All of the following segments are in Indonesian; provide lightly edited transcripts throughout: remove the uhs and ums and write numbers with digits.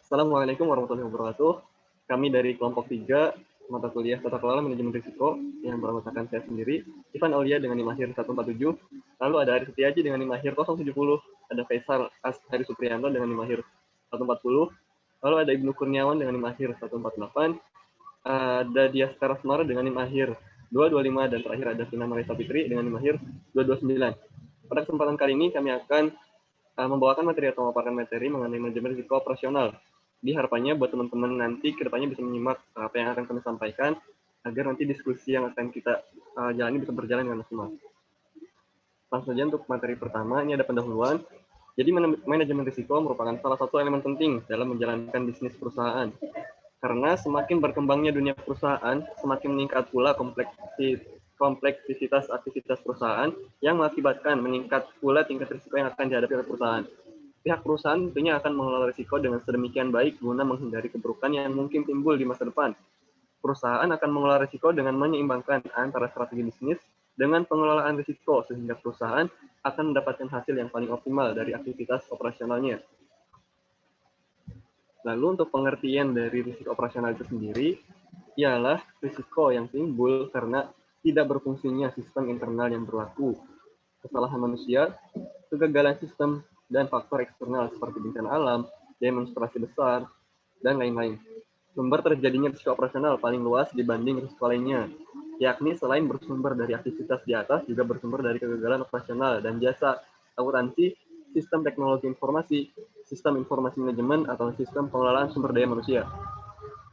Assalamualaikum warahmatullahi wabarakatuh. Kami dari kelompok 3, mata kuliah Tata Kelola Manajemen Risiko, yang beranggotakan saya sendiri, Ivan Aulia dengan NIM akhir 147, lalu ada Aris Setiaji dengan NIM akhir 070, ada Faisal Hari Supriyanto dengan NIM akhir 140, lalu ada Ibnu Kurniawan dengan NIM akhir 148, ada Dias Karasmara dengan NIM akhir 225, dan terakhir ada Vina Marisa Fitri dengan NIM akhir 229. Pada kesempatan kali ini kami akan membawakan materi atau memaparkan materi mengenai manajemen risiko operasional. Di harapannya buat teman-teman nanti kedepannya bisa menyimak apa yang akan kami sampaikan agar nanti diskusi yang akan kita jalani bisa berjalan dengan maksimal. Langsung saja untuk materi pertama, ini ada pendahuluan. Jadi manajemen risiko merupakan salah satu elemen penting dalam menjalankan bisnis perusahaan. Karena semakin berkembangnya dunia perusahaan, semakin meningkat pula kompleksitas aktivitas perusahaan yang mengakibatkan meningkat pula tingkat risiko yang akan dihadapi oleh perusahaan. Pihak perusahaan tentunya akan mengelola risiko dengan sedemikian baik guna menghindari keburukan yang mungkin timbul di masa depan. Perusahaan akan mengelola risiko dengan menyeimbangkan antara strategi bisnis dengan pengelolaan risiko sehingga perusahaan akan mendapatkan hasil yang paling optimal dari aktivitas operasionalnya. Lalu untuk pengertian dari risiko operasional itu sendiri, ialah risiko yang timbul karena tidak berfungsinya sistem internal yang berlaku, kesalahan manusia, kegagalan sistem, dan faktor eksternal seperti bencana alam, demonstrasi besar, dan lain-lain. Sumber terjadinya risiko operasional paling luas dibanding risiko lainnya, yakni selain bersumber dari aktivitas di atas, juga bersumber dari kegagalan operasional dan jasa akuntansi, sistem teknologi informasi, sistem informasi manajemen, atau sistem pengelolaan sumber daya manusia.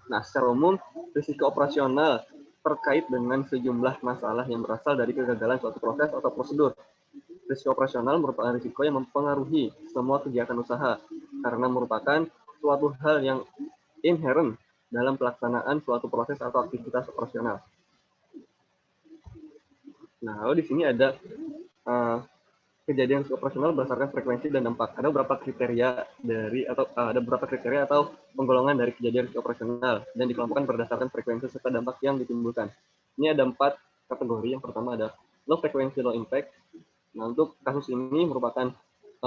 Nah, secara umum, risiko operasional terkait dengan sejumlah masalah yang berasal dari kegagalan suatu proses atau prosedur. Risiko operasional merupakan risiko yang mempengaruhi semua kegiatan usaha, karena merupakan suatu hal yang inherent dalam pelaksanaan suatu proses atau aktivitas operasional. Nah, lalu di sini ada kejadian risiko operasional berdasarkan frekuensi dan dampak. Ada beberapa kriteria atau penggolongan dari kejadian risiko operasional dan dikelompokkan berdasarkan frekuensi serta dampak yang ditimbulkan. Ini ada 4 kategori. Yang pertama ada low frequency low impact. Nah, untuk kasus ini merupakan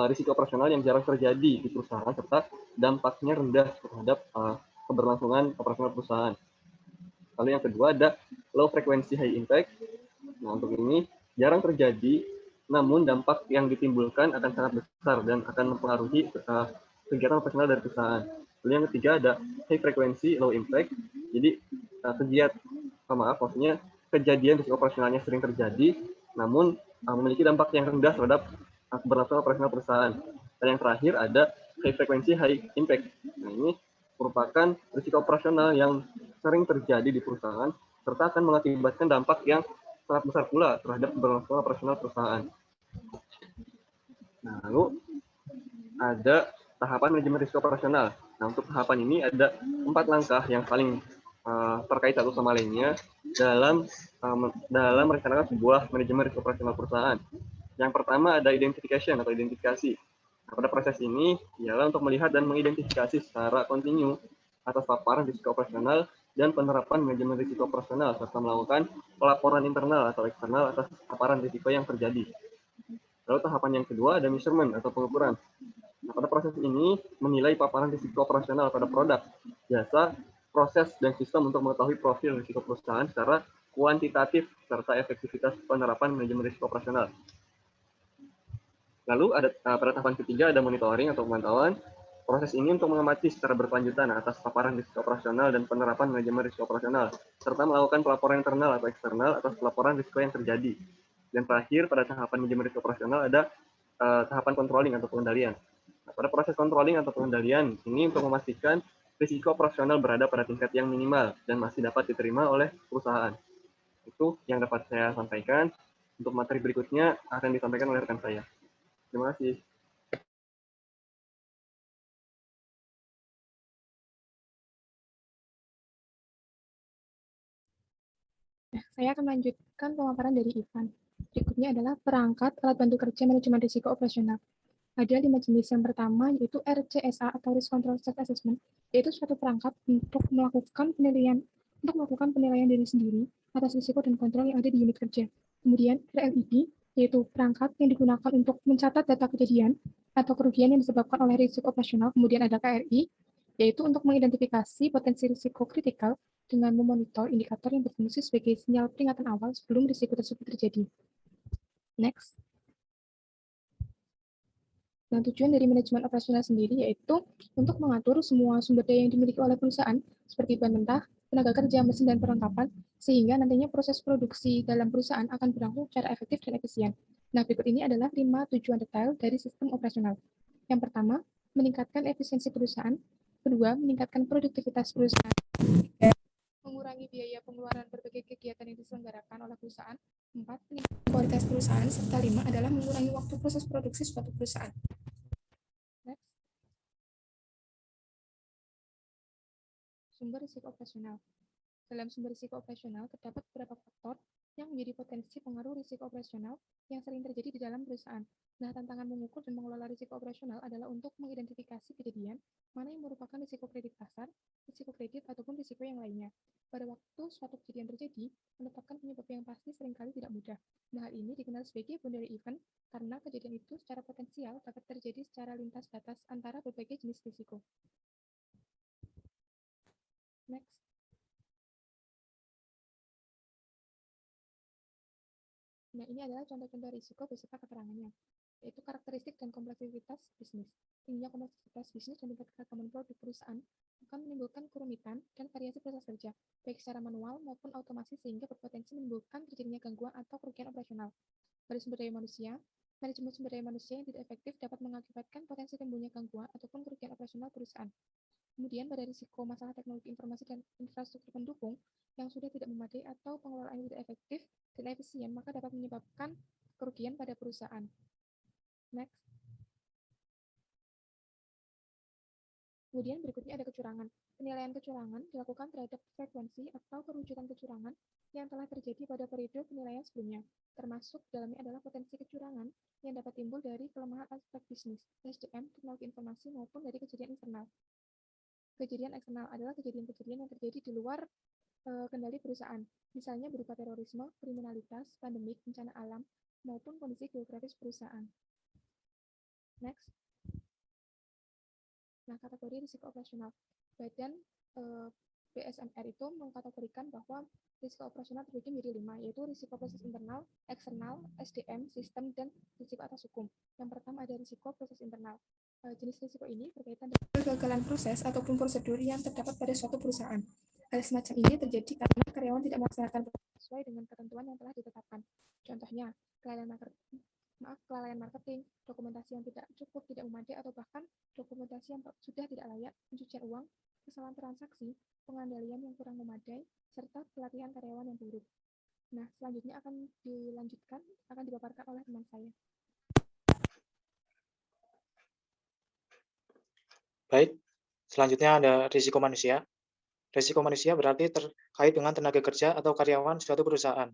risiko operasional yang jarang terjadi di perusahaan serta dampaknya rendah terhadap keberlangsungan operasional perusahaan. Lalu yang kedua ada low frequency high impact. Nah, untuk ini jarang terjadi, namun dampak yang ditimbulkan akan sangat besar dan akan mempengaruhi kegiatan operasional dari perusahaan. Lalu yang ketiga ada high frequency low impact. Jadi kejadian risiko operasionalnya sering terjadi, namun memiliki dampak yang rendah terhadap keberlangsungan operasional perusahaan. Dan yang terakhir ada high frequency high impact. Nah, ini merupakan risiko operasional yang sering terjadi di perusahaan serta akan mengakibatkan dampak yang sangat besar pula terhadap keberlangsungan operasional perusahaan. Nah, lalu ada tahapan manajemen risiko operasional. Nah, untuk tahapan ini ada 4 langkah yang paling terkait satu sama lainnya dalam merencanakan sebuah manajemen risiko operasional perusahaan. Yang pertama ada identification atau identifikasi. Nah, pada proses ini ialah untuk melihat dan mengidentifikasi secara kontinu atas paparan risiko operasional dan penerapan manajemen risiko operasional serta melakukan pelaporan internal atau eksternal atas paparan risiko yang terjadi. Lalu tahapan yang kedua ada measurement atau pengukuran. Nah, pada proses ini menilai paparan risiko operasional pada produk, jasa, proses, dan sistem untuk mengetahui profil risiko perusahaan secara kuantitatif serta efektivitas penerapan manajemen risiko operasional. Lalu pada tahapan ketiga ada monitoring atau pemantauan. Proses ini untuk mengamati secara berkelanjutan atas paparan risiko operasional dan penerapan manajemen risiko operasional, serta melakukan pelaporan internal atau eksternal atas pelaporan risiko yang terjadi. Dan terakhir, pada tahapan manajemen risiko operasional ada tahapan controlling atau pengendalian. Nah, pada proses controlling atau pengendalian ini untuk memastikan risiko operasional berada pada tingkat yang minimal dan masih dapat diterima oleh perusahaan. Itu yang dapat saya sampaikan. Untuk materi berikutnya akan disampaikan oleh rekan saya. Terima kasih. Saya akan melanjutkan pemaparan dari Ivan. Berikutnya adalah perangkat alat bantu kerja manajemen risiko operasional. Ada 5 jenis. Yang pertama yaitu RCSA atau Risk Control Self Assessment, yaitu suatu perangkat untuk melakukan penilaian diri sendiri atas risiko dan kontrol yang ada di unit kerja. Kemudian RLID, yaitu perangkat yang digunakan untuk mencatat data kejadian atau kerugian yang disebabkan oleh risiko operasional. Kemudian ada KRI, yaitu untuk mengidentifikasi potensi risiko kritikal dengan memonitor indikator yang berfungsi sebagai sinyal peringatan awal sebelum risiko tersebut terjadi. Next. Nah, tujuan dari manajemen operasional sendiri yaitu untuk mengatur semua sumber daya yang dimiliki oleh perusahaan, seperti bahan mentah, tenaga kerja, mesin, dan perlengkapan, sehingga nantinya proses produksi dalam perusahaan akan berlangsung secara efektif dan efisien. Nah, berikut ini adalah 5 tujuan detail dari sistem operasional. Yang pertama, meningkatkan efisiensi perusahaan. Kedua, meningkatkan produktivitas perusahaan. Mengurangi biaya pengeluaran berbagai kegiatan yang diselenggarakan oleh perusahaan. 4, meningkatkan kualitas perusahaan. Serta 5 adalah mengurangi waktu proses produksi suatu perusahaan. Next. Sumber risiko operasional. Dalam sumber risiko operasional, terdapat beberapa faktor yang menjadi potensi pengaruh risiko operasional yang sering terjadi di dalam perusahaan. Nah, tantangan mengukur dan mengelola risiko operasional adalah untuk mengidentifikasi kejadian mana yang merupakan risiko kredit pasar, risiko kredit, ataupun risiko yang lainnya. Pada waktu suatu kejadian terjadi, menetapkan penyebab yang pasti seringkali tidak mudah. Nah, hal ini dikenal sebagai boundary event karena kejadian itu secara potensial dapat terjadi secara lintas batas antara berbagai jenis risiko. Next. Nah, ini adalah contoh-contoh risiko beserta keterangannya, yaitu karakteristik dan kompleksitas bisnis. Tingginya kompleksitas bisnis dan tingkat keragaman produk perusahaan akan menimbulkan kerumitan dan variasi proses kerja, baik secara manual maupun otomasi sehingga berpotensi menimbulkan terjadinya gangguan atau kerugian operasional. Pada sumber daya manusia, manajemen sumber daya manusia yang tidak efektif dapat mengakibatkan potensi timbulnya gangguan ataupun kerugian operasional perusahaan. Kemudian pada risiko masalah teknologi informasi dan infrastruktur pendukung yang sudah tidak memadai atau pengelolaannya tidak efektif dan efisien, maka dapat menyebabkan kerugian pada perusahaan. Next. Kemudian berikutnya ada kecurangan. Penilaian kecurangan dilakukan terhadap frekuensi atau perwujudan kecurangan yang telah terjadi pada periode penilaian sebelumnya. Termasuk dalamnya adalah potensi kecurangan yang dapat timbul dari kelemahan aspek bisnis, SDM, teknologi informasi, maupun dari kejadian internal. Kejadian eksternal adalah kejadian-kejadian yang terjadi di luar kendali perusahaan, misalnya berupa terorisme, kriminalitas, pandemik, bencana alam, maupun kondisi geografis perusahaan. Next. Nah, kategori risiko operasional. Badan BSMR itu mengkategorikan bahwa risiko operasional terbagi menjadi 5, yaitu risiko proses internal, eksternal, SDM, sistem, dan risiko atas hukum. Yang pertama ada risiko proses internal. Jenis risiko ini berkaitan dengan kegagalan proses ataupun prosedur yang terdapat pada suatu perusahaan. Hal semacam ini terjadi karena karyawan tidak melaksanakan sesuai dengan ketentuan yang telah ditetapkan. Contohnya, kelalaian marketing, dokumentasi yang tidak cukup, tidak memadai, atau bahkan dokumentasi yang sudah tidak layak, pencucian uang, kesalahan transaksi, pengendalian yang kurang memadai, serta pelatihan karyawan yang buruk. Nah, selanjutnya akan dipaparkan oleh teman saya. Baik, selanjutnya ada risiko manusia. Risiko manusia berarti terkait dengan tenaga kerja atau karyawan suatu perusahaan.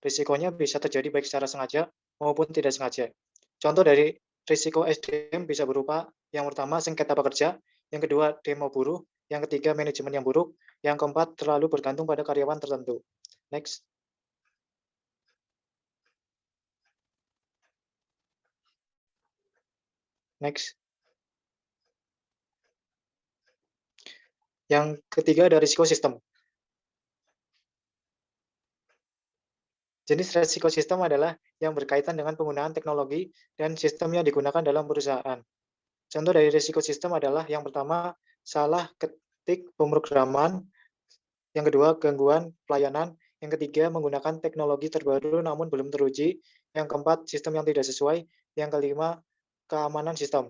Risikonya bisa terjadi baik secara sengaja maupun tidak sengaja. Contoh dari risiko SDM bisa berupa yang pertama sengketa pekerja, yang kedua demo buruh, yang ketiga manajemen yang buruk, yang keempat terlalu bergantung pada karyawan tertentu. Next. Next. Yang ketiga ada risiko sistem. Jenis risiko sistem adalah yang berkaitan dengan penggunaan teknologi dan sistem yang digunakan dalam perusahaan. Contoh dari risiko sistem adalah yang pertama, salah ketik pemrograman, yang kedua, gangguan pelayanan, yang ketiga, menggunakan teknologi terbaru namun belum teruji, yang keempat, sistem yang tidak sesuai, yang kelima, keamanan sistem.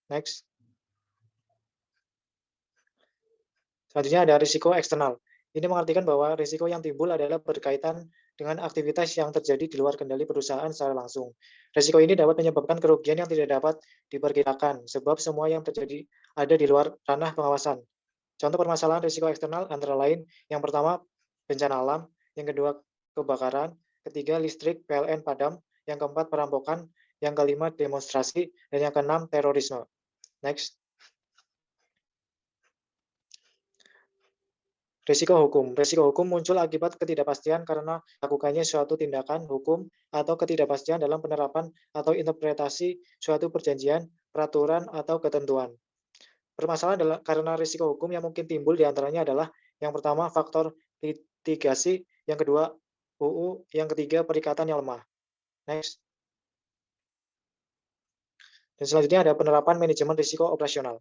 Next. Selanjutnya ada risiko eksternal. Ini mengartikan bahwa risiko yang timbul adalah berkaitan dengan aktivitas yang terjadi di luar kendali perusahaan secara langsung. Risiko ini dapat menyebabkan kerugian yang tidak dapat diperkirakan, sebab semua yang terjadi ada di luar ranah pengawasan. Contoh permasalahan risiko eksternal antara lain, yang pertama, bencana alam, yang kedua, kebakaran, ketiga, listrik, PLN padam, yang keempat, perampokan, yang kelima, demonstrasi, dan yang keenam, terorisme. Next. Risiko hukum. Risiko hukum muncul akibat ketidakpastian karena lakukannya suatu tindakan hukum atau ketidakpastian dalam penerapan atau interpretasi suatu perjanjian, peraturan, atau ketentuan. Permasalahan adalah karena risiko hukum yang mungkin timbul diantaranya adalah yang pertama faktor litigasi, yang kedua UU, yang ketiga perikatan yang lemah. Next. Dan selanjutnya ada penerapan manajemen risiko operasional.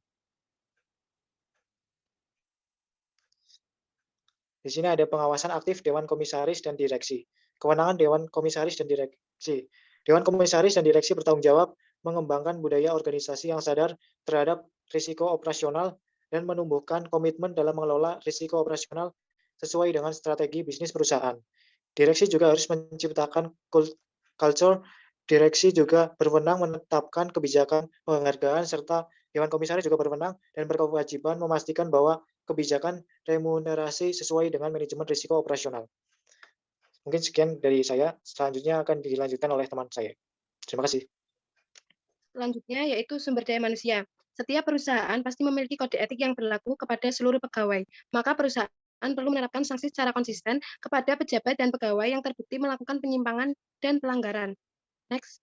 Di sini ada pengawasan aktif Dewan Komisaris dan Direksi. Kewenangan Dewan Komisaris dan Direksi. Dewan Komisaris dan Direksi bertanggung jawab mengembangkan budaya organisasi yang sadar terhadap risiko operasional dan menumbuhkan komitmen dalam mengelola risiko operasional sesuai dengan strategi bisnis perusahaan. Direksi juga harus menciptakan culture. Direksi juga berwenang menetapkan kebijakan penghargaan serta Dewan Komisaris juga berwenang dan berkewajiban memastikan bahwa kebijakan remunerasi sesuai dengan manajemen risiko operasional. Mungkin sekian dari saya, selanjutnya akan dilanjutkan oleh teman saya. Terima kasih. Selanjutnya yaitu sumber daya manusia. Setiap perusahaan pasti memiliki kode etik yang berlaku kepada seluruh pegawai. Maka perusahaan perlu menerapkan sanksi secara konsisten kepada pejabat dan pegawai yang terbukti melakukan penyimpangan dan pelanggaran. Next.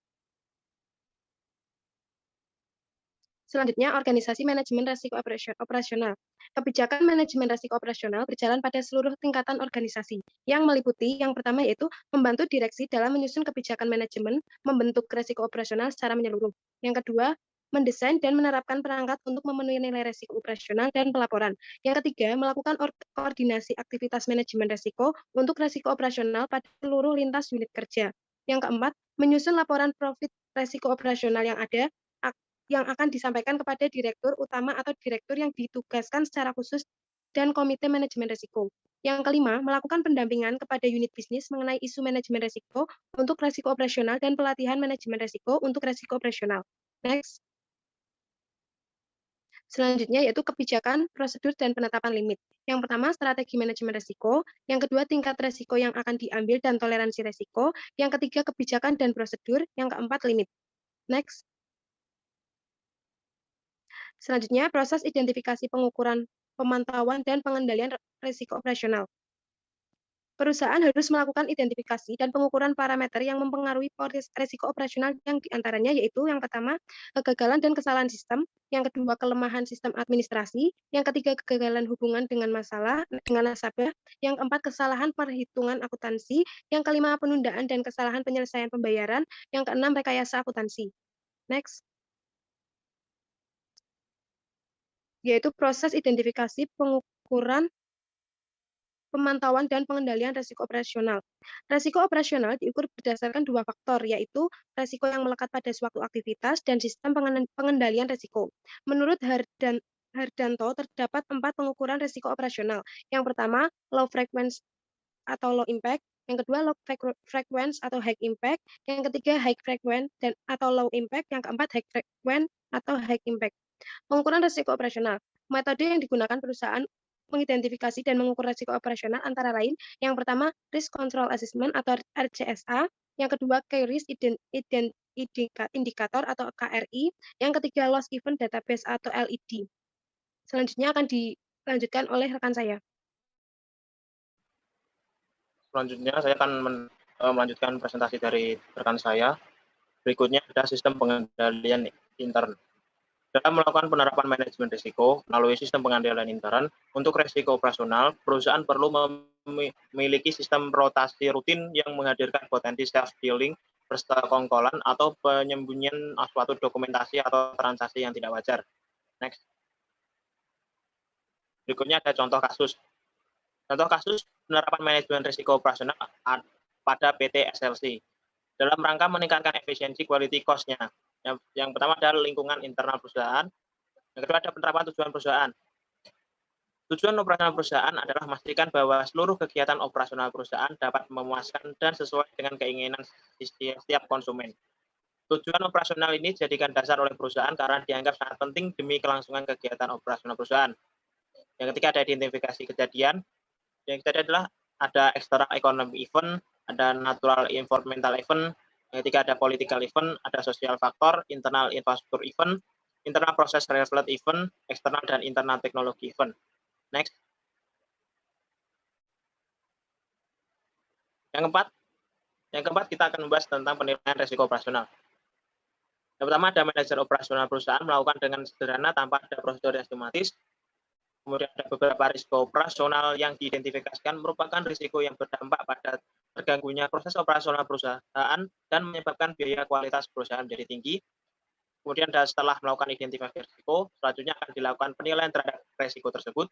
Selanjutnya, organisasi manajemen risiko operasional. Kebijakan manajemen risiko operasional berjalan pada seluruh tingkatan organisasi, yang meliputi yang pertama yaitu membantu direksi dalam menyusun kebijakan manajemen, membentuk risiko operasional secara menyeluruh. Yang kedua, mendesain dan menerapkan perangkat untuk memenuhi nilai risiko operasional dan pelaporan. Yang ketiga, melakukan koordinasi aktivitas manajemen risiko untuk risiko operasional pada seluruh lintas unit kerja. Yang keempat, menyusun laporan profit risiko operasional yang akan disampaikan kepada direktur utama atau direktur yang ditugaskan secara khusus dan komite manajemen risiko. Yang kelima, melakukan pendampingan kepada unit bisnis mengenai isu manajemen risiko untuk risiko operasional dan pelatihan manajemen risiko untuk risiko operasional. Next. Selanjutnya yaitu kebijakan, prosedur, dan penetapan limit. Yang pertama, strategi manajemen risiko. Yang kedua, tingkat risiko yang akan diambil dan toleransi risiko. Yang ketiga, kebijakan dan prosedur. Yang keempat, limit. Next. Selanjutnya, proses identifikasi pengukuran, pemantauan, dan pengendalian risiko operasional. Perusahaan harus melakukan identifikasi dan pengukuran parameter yang mempengaruhi risiko operasional yang diantaranya yaitu yang pertama, kegagalan dan kesalahan sistem, yang kedua, kelemahan sistem administrasi, yang ketiga, kegagalan hubungan dengan nasabah, yang keempat, kesalahan perhitungan akuntansi, yang kelima, penundaan dan kesalahan penyelesaian pembayaran, yang keenam, rekayasa akuntansi. Next. Yaitu proses identifikasi, pengukuran, pemantauan, dan pengendalian risiko operasional. Risiko operasional diukur berdasarkan dua faktor, yaitu risiko yang melekat pada suatu aktivitas dan sistem pengendalian risiko. Menurut Hardanto, terdapat 4 pengukuran risiko operasional. Yang pertama, low frequency atau low impact. Yang kedua, low frequency atau high impact. Yang ketiga, high frequency atau low impact. Yang keempat, high frequency atau high impact. Pengukuran risiko operasional. Metode yang digunakan perusahaan mengidentifikasi dan mengukur risiko operasional antara lain, yang pertama, Risk Control Assessment atau RCSA, yang kedua, Key Risk Indicator atau KRI, yang ketiga, Loss Event Database atau LED. Selanjutnya akan dilanjutkan oleh rekan saya. Selanjutnya saya akan melanjutkan presentasi dari rekan saya. Berikutnya ada sistem pengendalian intern. Dalam melakukan penerapan manajemen risiko melalui sistem pengendalian intern, untuk risiko operasional, perusahaan perlu memiliki sistem rotasi rutin yang menghadirkan potensi self-dealing, persekongkolan, atau penyembunyian suatu dokumentasi atau transaksi yang tidak wajar. Next. Berikutnya ada contoh kasus. Contoh kasus penerapan manajemen risiko operasional pada PT SLC. Dalam rangka meningkatkan efisiensi quality cost-nya. Yang pertama adalah lingkungan internal perusahaan. Yang kedua ada penerapan tujuan perusahaan. Tujuan operasional perusahaan adalah memastikan bahwa seluruh kegiatan operasional perusahaan dapat memuaskan dan sesuai dengan keinginan setiap konsumen. Tujuan operasional ini dijadikan dasar oleh perusahaan karena dianggap sangat penting demi kelangsungan kegiatan operasional perusahaan. Yang ketiga ada identifikasi kejadian. Yang ketiga adalah ada external economic event, ada natural environmental event. Yang ketiga ada political event, ada social factor, internal infrastructure event, internal process related event, eksternal dan internal teknologi event. Next. Yang keempat kita akan membahas tentang penilaian risiko operasional. Yang pertama ada manajer operasional perusahaan melakukan dengan sederhana tanpa ada prosedur yang sistematis. Kemudian ada beberapa risiko operasional yang diidentifikasikan merupakan risiko yang berdampak pada terganggunya proses operasional perusahaan dan menyebabkan biaya kualitas perusahaan menjadi tinggi. Kemudian setelah melakukan identifikasi risiko, selanjutnya akan dilakukan penilaian terhadap risiko tersebut.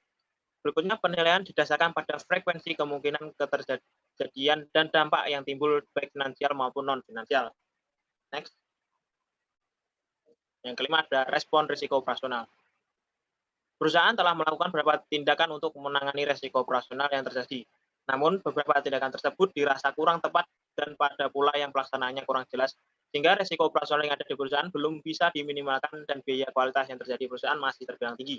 Berikutnya penilaian didasarkan pada frekuensi kemungkinan keterjadian dan dampak yang timbul baik finansial maupun non-finansial. Next. Yang kelima ada respon risiko operasional. Perusahaan telah melakukan beberapa tindakan untuk menangani risiko operasional yang terjadi. Namun, beberapa tindakan tersebut dirasa kurang tepat dan pada pula yang pelaksanaannya kurang jelas, sehingga risiko operasional yang ada di perusahaan belum bisa diminimalkan dan biaya kualitas yang terjadi di perusahaan masih terbilang tinggi.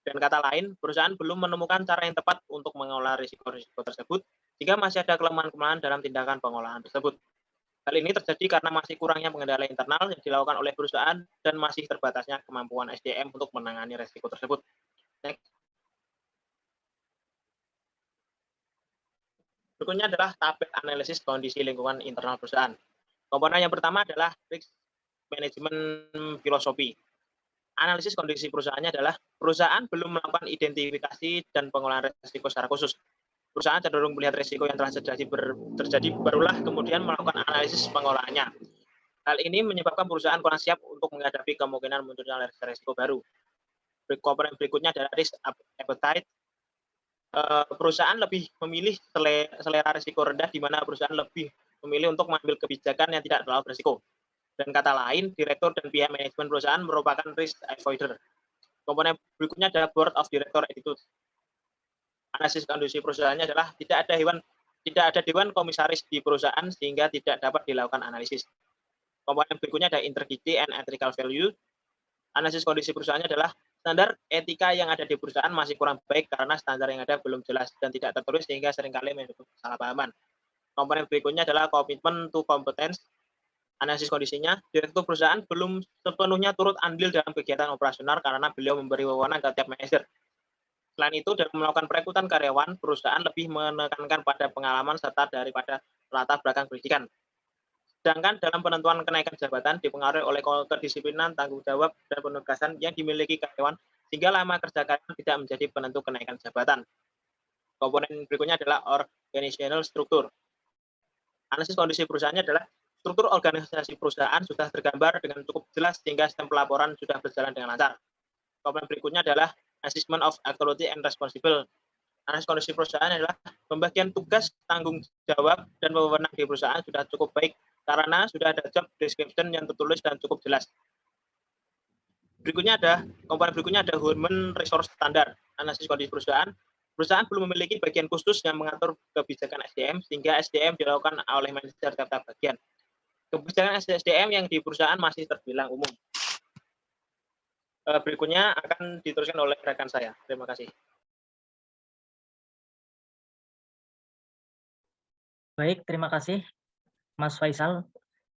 Dan kata lain, perusahaan belum menemukan cara yang tepat untuk mengolah risiko-risiko tersebut, sehingga masih ada kelemahan-kelemahan dalam tindakan pengolahan tersebut. Hal ini terjadi karena masih kurangnya pengendalian internal yang dilakukan oleh perusahaan dan masih terbatasnya kemampuan SDM untuk menangani risiko tersebut. Next. Berikutnya adalah tabel analisis kondisi lingkungan internal perusahaan. Komponen yang pertama adalah risk management filosofi. Analisis kondisi perusahaannya adalah perusahaan belum melakukan identifikasi dan pengolahan risiko secara khusus. Perusahaan cenderung melihat risiko yang telah terjadi berulah kemudian melakukan analisis pengolahannya. Hal ini menyebabkan perusahaan kurang siap untuk menghadapi kemungkinan munculnya risiko baru. Komponen berikutnya adalah risk appetite. Perusahaan lebih memilih selera risiko rendah, di mana perusahaan lebih memilih untuk mengambil kebijakan yang tidak terlalu berisiko. Dan kata lain, direktur dan pihak manajemen perusahaan merupakan risk avoider. Komponen berikutnya adalah board of director attitude. Analisis kondisi perusahaannya adalah tidak ada dewan komisaris di perusahaan sehingga tidak dapat dilakukan analisis. Komponen berikutnya ada integrity and ethical value. Analisis kondisi perusahaannya adalah standar etika yang ada di perusahaan masih kurang baik karena standar yang ada belum jelas dan tidak tertulis sehingga seringkali menimbulkan kesalahpahaman. Komponen berikutnya adalah commitment to competence. Analisis kondisinya, direktur perusahaan belum sepenuhnya turut andil dalam kegiatan operasional karena beliau memberi wewenang ke tiap manajer. Selain itu, dalam melakukan perekrutan karyawan, perusahaan lebih menekankan pada pengalaman serta daripada latar belakang pendidikan. Sedangkan dalam penentuan kenaikan jabatan dipengaruhi oleh kedisiplinan, tanggung jawab, dan penugasan yang dimiliki karyawan, sehingga lama kerja karyawan tidak menjadi penentu kenaikan jabatan. Komponen berikutnya adalah organizational structure. Analisis kondisi perusahaannya adalah struktur organisasi perusahaan sudah tergambar dengan cukup jelas sehingga sistem pelaporan sudah berjalan dengan lancar. Komponen berikutnya adalah assessment of authority and responsible. Analisis kondisi perusahaan adalah pembagian tugas, tanggung jawab, dan wewenang di perusahaan sudah cukup baik karena sudah ada job description yang tertulis dan cukup jelas. Komponen berikutnya ada human resource standard. Analisis kondisi perusahaan. Perusahaan belum memiliki bagian khusus yang mengatur kebijakan SDM sehingga SDM dilakukan oleh manajer tiap bagian. Kebijakan SDM yang di perusahaan masih terbilang umum. Berikutnya akan diteruskan oleh rekan saya. Terima kasih. Baik, terima kasih Mas Faisal.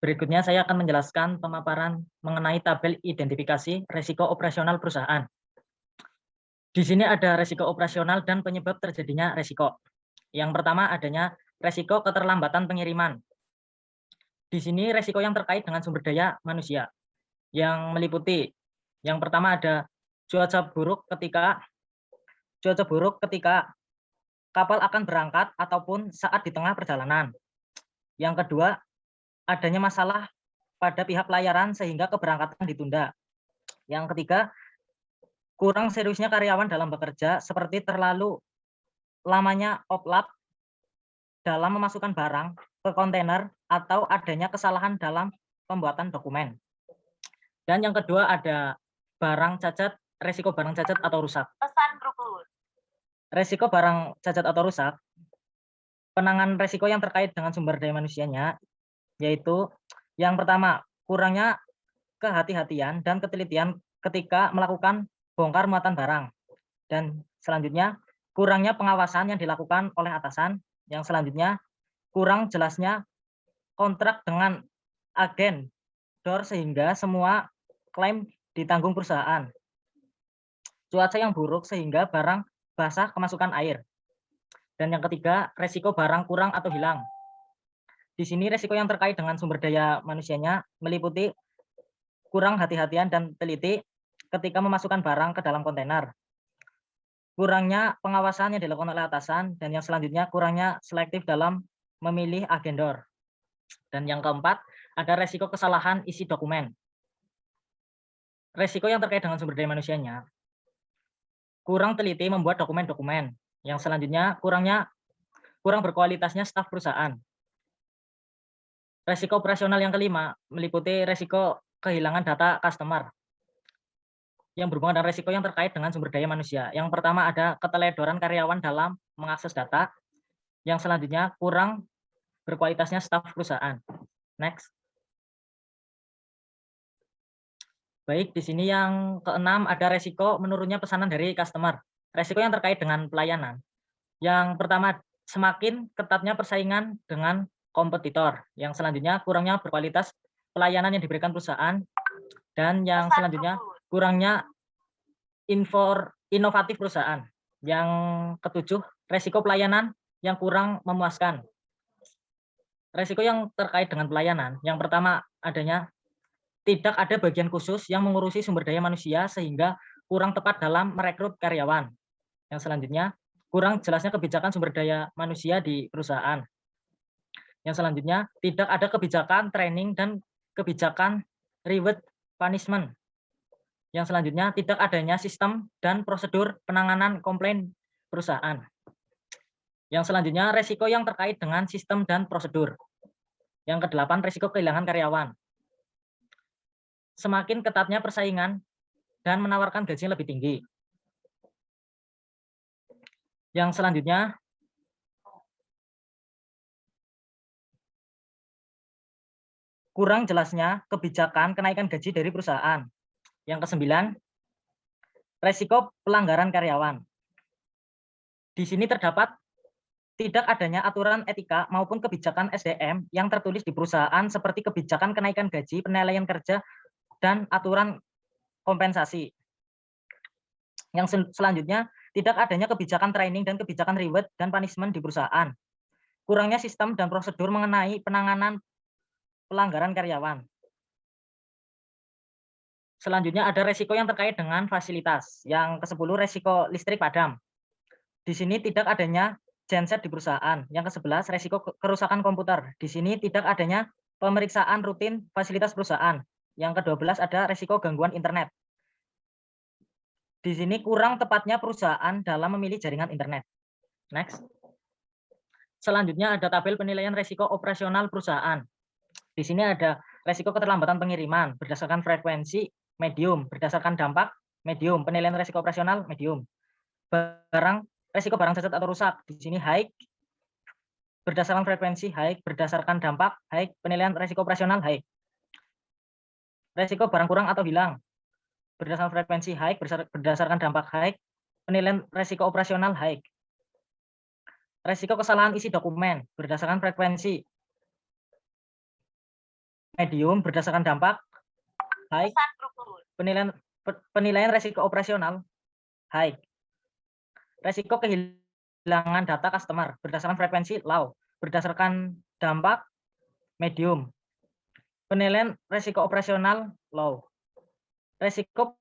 Berikutnya saya akan menjelaskan pemaparan mengenai tabel identifikasi risiko operasional perusahaan. Di sini ada risiko operasional dan penyebab terjadinya risiko. Yang pertama adanya risiko keterlambatan pengiriman. Di sini risiko yang terkait dengan sumber daya manusia yang meliputi yang pertama ada cuaca buruk ketika kapal akan berangkat ataupun saat di tengah perjalanan. Yang kedua, adanya masalah pada pihak pelayaran sehingga keberangkatan ditunda. Yang ketiga, kurang seriusnya karyawan dalam bekerja seperti terlalu lamanya oplap dalam memasukkan barang ke kontainer atau adanya kesalahan dalam pembuatan dokumen. Dan yang kedua ada resiko barang cacat atau rusak. Pesan berikut. Resiko barang cacat atau rusak, penanganan resiko yang terkait dengan sumber daya manusianya, yaitu yang pertama, kurangnya kehati-hatian dan ketelitian ketika melakukan bongkar muatan barang. Dan selanjutnya, kurangnya pengawasan yang dilakukan oleh atasan. Yang selanjutnya, kurang jelasnya kontrak dengan agen door sehingga semua klaim ditanggung perusahaan. Cuaca yang buruk sehingga barang basah kemasukan air. Dan yang ketiga, resiko barang kurang atau hilang. Di sini resiko yang terkait dengan sumber daya manusianya meliputi kurang hati-hatian dan teliti ketika memasukkan barang ke dalam kontainer. Kurangnya pengawasan yang dilakukan oleh atasan, dan yang selanjutnya kurangnya selektif dalam memilih agendor. Dan yang keempat, ada resiko kesalahan isi dokumen. Resiko yang terkait dengan sumber daya manusianya, kurang teliti membuat dokumen-dokumen. Yang selanjutnya, kurang berkualitasnya staf perusahaan. Resiko operasional yang kelima meliputi resiko kehilangan data customer yang berhubungan dengan resiko yang terkait dengan sumber daya manusia. Yang pertama ada keteledoran karyawan dalam mengakses data. Yang selanjutnya kurang berkualitasnya staf perusahaan. Next. Baik, di sini yang keenam ada resiko menurunnya pesanan dari customer. Resiko yang terkait dengan pelayanan. Yang pertama, semakin ketatnya persaingan dengan kompetitor. Yang selanjutnya kurangnya berkualitas pelayanan yang diberikan perusahaan. Dan yang selanjutnya kurangnya inovatif perusahaan. Yang ketujuh, resiko pelayanan yang kurang memuaskan. Resiko yang terkait dengan pelayanan, yang pertama adanya tidak ada bagian khusus yang mengurusi sumber daya manusia sehingga kurang tepat dalam merekrut karyawan. Yang selanjutnya, kurang jelasnya kebijakan sumber daya manusia di perusahaan. Yang selanjutnya, tidak ada kebijakan training dan kebijakan reward punishment. Yang selanjutnya, tidak adanya sistem dan prosedur penanganan komplain perusahaan. Yang selanjutnya, resiko yang terkait dengan sistem dan prosedur. Yang kedelapan, resiko kehilangan karyawan. Semakin ketatnya persaingan dan menawarkan gaji yang lebih tinggi. Yang selanjutnya, kurang jelasnya kebijakan kenaikan gaji dari perusahaan. Yang kesembilan, resiko pelanggaran karyawan. Di sini terdapat tidak adanya aturan etika maupun kebijakan SDM yang tertulis di perusahaan seperti kebijakan kenaikan gaji, penilaian kerja, dan aturan kompensasi. Yang selanjutnya, tidak adanya kebijakan training dan kebijakan reward dan punishment di perusahaan. Kurangnya sistem dan prosedur mengenai penanganan pelanggaran karyawan. Selanjutnya ada resiko yang terkait dengan fasilitas. Yang ke-10, resiko listrik padam. Di sini tidak adanya genset di perusahaan. Yang ke-11, resiko kerusakan komputer. Di sini tidak adanya pemeriksaan rutin fasilitas perusahaan. Yang ke-12 ada resiko gangguan internet. Di sini kurang tepatnya perusahaan dalam memilih jaringan internet. Next. Selanjutnya ada tabel penilaian resiko operasional perusahaan. Di sini ada resiko keterlambatan pengiriman berdasarkan frekuensi medium, berdasarkan dampak medium, penilaian resiko operasional medium. Resiko barang cacat atau rusak di sini high, berdasarkan frekuensi high, berdasarkan dampak high, penilaian resiko operasional high. Resiko barang kurang atau hilang berdasarkan frekuensi high, berdasarkan dampak high, penilaian resiko operasional high. Resiko kesalahan isi dokumen berdasarkan frekuensi medium, berdasarkan dampak high, penilaian resiko operasional high. Resiko kehilangan data customer berdasarkan frekuensi low, berdasarkan dampak medium, penilaian resiko operasional low. Resiko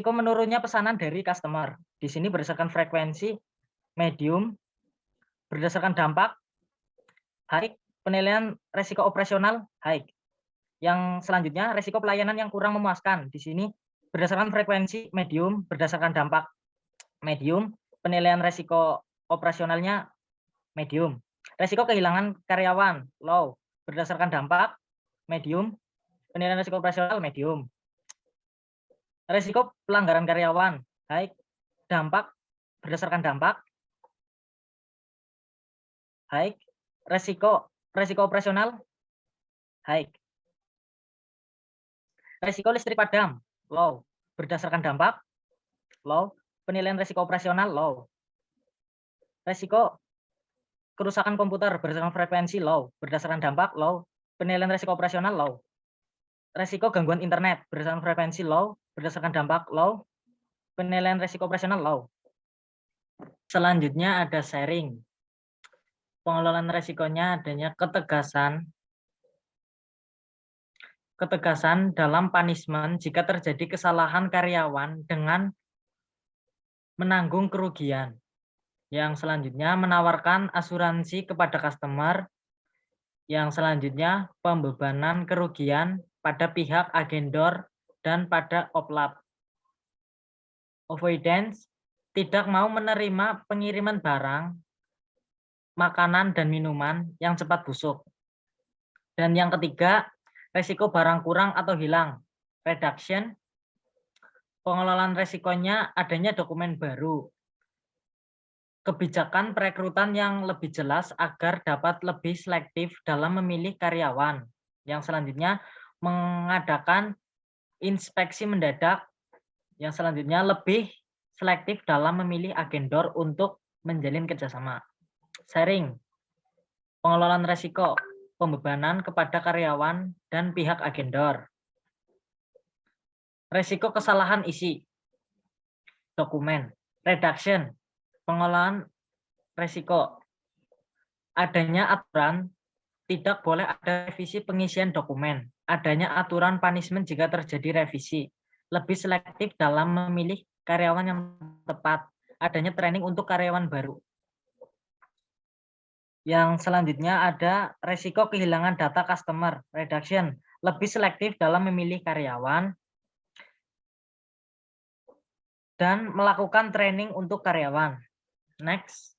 menurunnya pesanan dari customer. Di sini berdasarkan frekuensi medium, berdasarkan dampak high, penilaian resiko operasional high. Yang selanjutnya resiko pelayanan yang kurang memuaskan. Di sini berdasarkan frekuensi medium, berdasarkan dampak medium, penilaian resiko operasionalnya medium. Resiko kehilangan karyawan low, berdasarkan dampak medium, penilaian resiko operasional medium. Resiko pelanggaran karyawan high, dampak berdasarkan dampak high, resiko operasional high. Resiko listrik padam low, berdasarkan dampak low, penilaian resiko operasional low. Resiko kerusakan komputer berdasarkan frekuensi low, berdasarkan dampak low, penilaian resiko operasional low. Resiko gangguan internet berdasarkan frekuensi low, berdasarkan dampak low, penilaian resiko operasional low. Selanjutnya ada sharing. Pengelolaan resikonya adanya ketegasan ketegasan dalam punishment jika terjadi kesalahan karyawan dengan menanggung kerugian. Yang selanjutnya menawarkan asuransi kepada customer. Yang selanjutnya pembebanan kerugian pada pihak agendor dan pada oplap. Avoidance, tidak mau menerima pengiriman barang, makanan dan minuman yang cepat busuk. Dan yang ketiga, resiko barang kurang atau hilang. Reduction, pengelolaan resikonya adanya dokumen baru. Kebijakan perekrutan yang lebih jelas agar dapat lebih selektif dalam memilih karyawan. Yang selanjutnya mengadakan inspeksi mendadak. Yang selanjutnya lebih selektif dalam memilih agendor untuk menjalin kerjasama. Sharing, pengelolaan resiko, pembebanan kepada karyawan dan pihak agendor. Resiko kesalahan isi dokumen. Reduction, pengelolaan resiko. Adanya aturan tidak boleh ada revisi pengisian dokumen. Adanya aturan punishment jika terjadi revisi. Lebih selektif dalam memilih karyawan yang tepat. Adanya training untuk karyawan baru. Yang selanjutnya ada resiko kehilangan data customer. Reduction, lebih selektif dalam memilih karyawan dan melakukan training untuk karyawan. Next.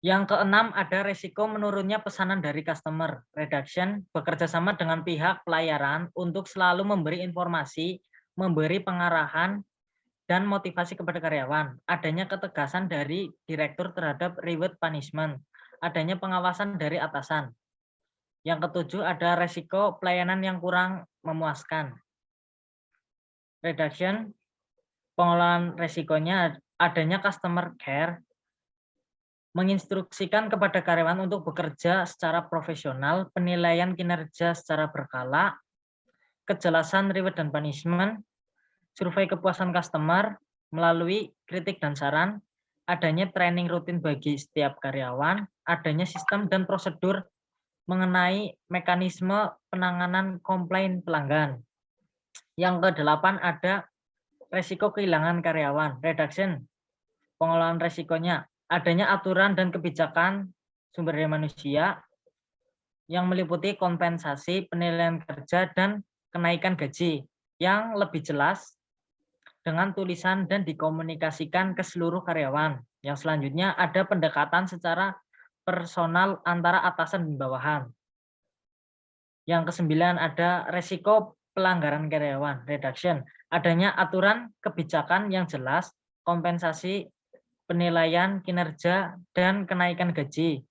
Yang keenam ada resiko menurunnya pesanan dari customer. Reduction, bekerja sama dengan pihak pelayaran untuk selalu memberi informasi, memberi pengarahan, dan motivasi kepada karyawan. Adanya ketegasan dari direktur terhadap reward punishment. Adanya pengawasan dari atasan. Yang ketujuh ada resiko pelayanan yang kurang memuaskan. Reduction, pengelolaan resikonya adanya customer care, menginstruksikan kepada karyawan untuk bekerja secara profesional, penilaian kinerja secara berkala, kejelasan reward dan punishment, survei kepuasan customer melalui kritik dan saran, adanya training rutin bagi setiap karyawan, adanya sistem dan prosedur mengenai mekanisme penanganan komplain pelanggan. Yang kedelapan ada resiko kehilangan karyawan. Reduction, pengelolaan resikonya. Adanya aturan dan kebijakan sumber daya manusia yang meliputi kompensasi, penilaian kerja, dan kenaikan gaji yang lebih jelas dengan tulisan dan dikomunikasikan ke seluruh karyawan. Yang selanjutnya ada pendekatan secara personal antara atasan dan bawahan. Yang kesembilan ada resiko pelanggaran karyawan. Reduction, adanya aturan kebijakan yang jelas, kompensasi, penilaian kinerja, dan kenaikan gaji.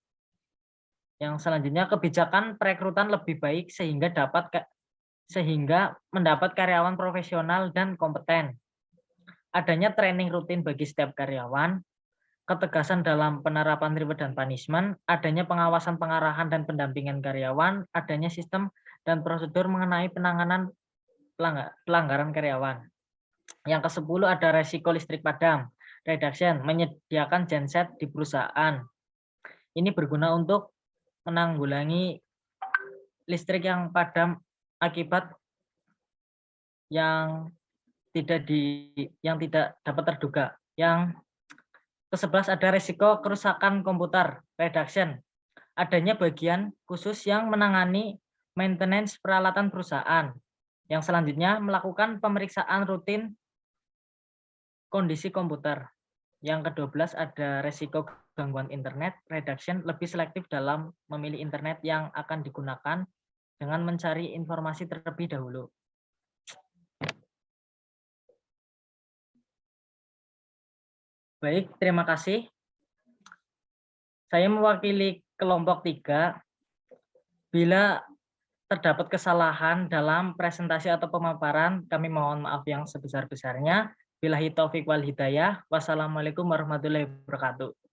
Yang selanjutnya kebijakan perekrutan lebih baik sehingga mendapat karyawan profesional dan kompeten. Adanya training rutin bagi setiap karyawan, ketegasan dalam penerapan reward dan punishment, adanya pengawasan pengarahan dan pendampingan karyawan, adanya sistem dan prosedur mengenai penanganan pelanggaran karyawan. Yang ke-10 ada resiko listrik padam. Reduction, menyediakan genset di perusahaan. Ini berguna untuk menanggulangi listrik yang padam akibat yang tidak dapat terduga. Yang ke-11 ada resiko kerusakan komputer. Reduction, adanya bagian khusus yang menangani maintenance peralatan perusahaan. Yang selanjutnya melakukan pemeriksaan rutin kondisi komputer. Yang ke-12 ada resiko gangguan internet. Reduction, lebih selektif dalam memilih internet yang akan digunakan dengan mencari informasi terlebih dahulu. Baik, terima kasih. Saya mewakili kelompok 3. Bila terdapat kesalahan dalam presentasi atau pemaparan, kami mohon maaf yang sebesar-besarnya. Billahi taufiq wal hidayah. Wassalamualaikum warahmatullahi wabarakatuh.